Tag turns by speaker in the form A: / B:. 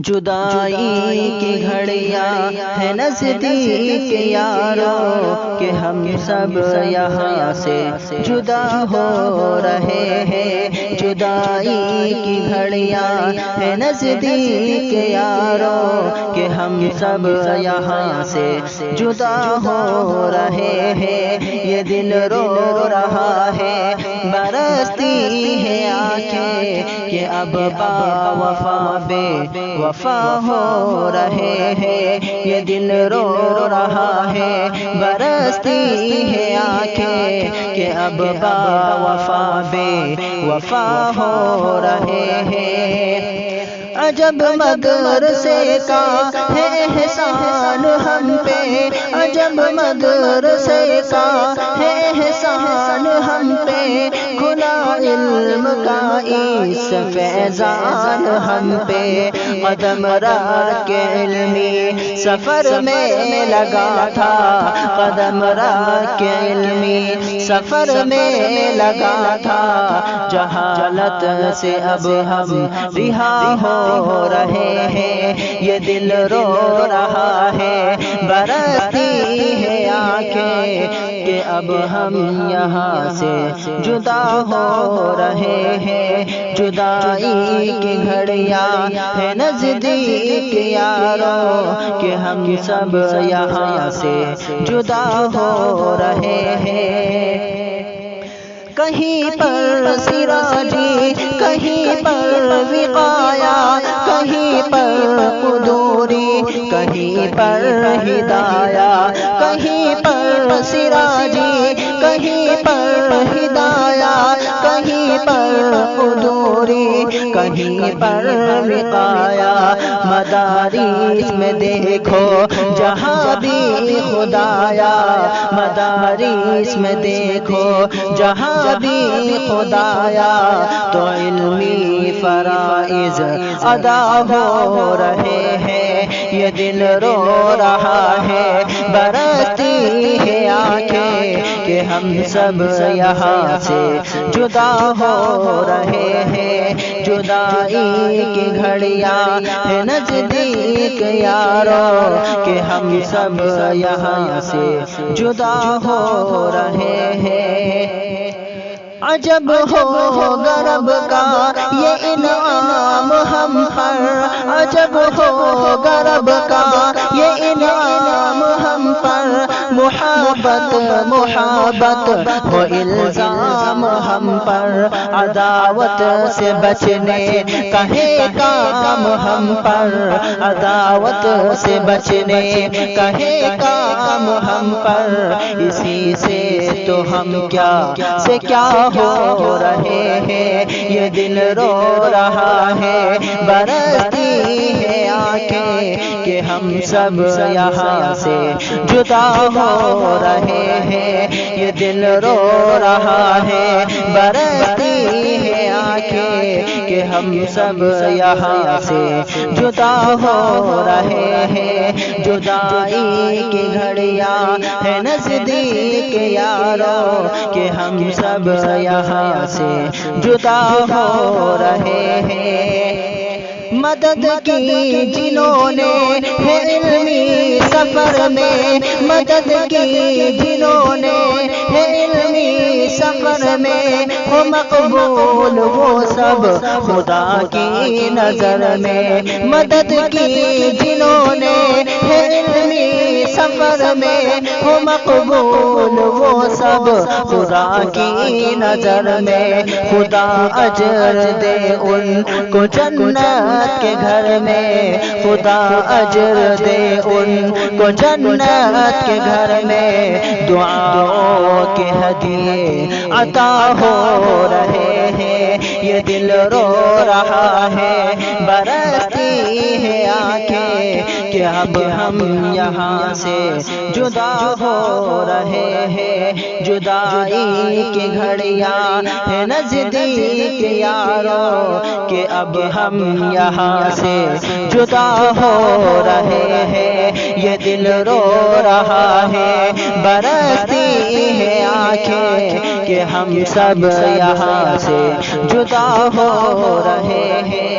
A: جدائی کی گھڑیاں ہے نزدیک یارو کہ ہم سب یہاں سے جدا ہو رہے ہیں۔ جدائی کی گھڑیاں ہے نزدیک یارو کہ ہم سب یہاں سے جدا ہو رہے ہیں۔ یہ دل رو رہا ہے برستی ہے آنکھیں کہ اب با وفا بے وفا ہو رہے ہیں۔ یہ دل رو رہا ہے برستی ہے آنکھیں کہ اب با وفا بے وفا ہو رہے ہیں۔ عجب مدرسے کا ہے احسان ہم پہ، عجب مدرسے کا ہے احسان ہم پہ، کھلا علم کا اس فیضان ہم پہ۔ قدم رات کے علمی سفر میں لگا تھا، قدم رات کے علمی سفر میں لگا تھا، جہالت سے اب ہم رہا ہو رہے ہیں۔ یہ دل رو رہا ہے برستی ہے آنکھیں کہ اب ہم یہاں سے جدا ہو رہے ہیں۔ جدائی کی گھڑیاں ہے نزدیک یارو کہ ہم سب یہاں سے جدا ہو رہے ہیں۔ کہیں پر سراجی، کہیں پر وقایا، کہیں پر قدوری، کہیں پر ہدایہ، کہیں پر سراجی، کہیں پر ہدایہ، کہیں پر قدوری، کہیں پر وقایا۔ مدارس میں دیکھو جہاں بھی خدایا، مدارس میں دیکھو جہاں بھی خدایا، تو علمی فرائض ادا ہو رہے ہیں۔ یہ دل رو رہا ہے برستی ہے آنکھیں کہ ہم سب یہاں سے جدا ہو رہے ہیں۔ جدائی کی گھڑیاں ہے نزدیک یارو کہ ہم سب یہاں سے جدا ہو رہے ہیں۔ عجب ہوگا رب کا یہ انعام ہم پر، عجب ہوگا رب کا یہ انعام ہم پر، محبت محبت و الزام ہم پر، عداوت سے بچنے کا ہے کام ہم پر، عداوت سے بچنے کا ہے کام ہم پر، اسی سے تو ہم کیا سے کیا ہو رہے ہیں۔ یہ دل رو رہا ہے برستی ہے آنکھیں کہ ہم سب یہاں سے جدا ہو رہے ہیں۔ یہ دل رو رہا ہے برستی ہے آنکھیں کہ ہم سب یہاں سے جدا ہو رہے ہیں۔ جدائی کی گھڑیاں ہے نزدیک یارو کہ ہم سب یہاں سے جدا ہو رہے ہیں۔ مدد کی جنہوں نے ہے علمی سفر میں، مدد کی جنہوں نے ہے علمی سفر میں، ہو مقبول وہ سب خدا کی نظر میں۔ مدد کی جنہوں نے ہے علمی سفر میں، ہو مقبول وہ سب خدا کی نظر میں۔ خدا اجر دے ان کو جنت کے گھر میں، خدا اجر دے ان کو جنت کے گھر میں، دعاؤں کے ہدیے عطا ہو رہے ہیں۔ یہ دل رو رہا ہے برستی ہے آنکھیں کہ اب ہم یہاں سے جدا ہو رہے ہیں۔ جدائی کی گھڑیاں ہے نزدیک یارو کہ اب ہم یہاں سے جدا ہو رہے ہیں۔ یہ دل رو رہا ہے برستی ہے آنکھیں کہ ہم سب یہاں سے جدا ہو رہے ہیں۔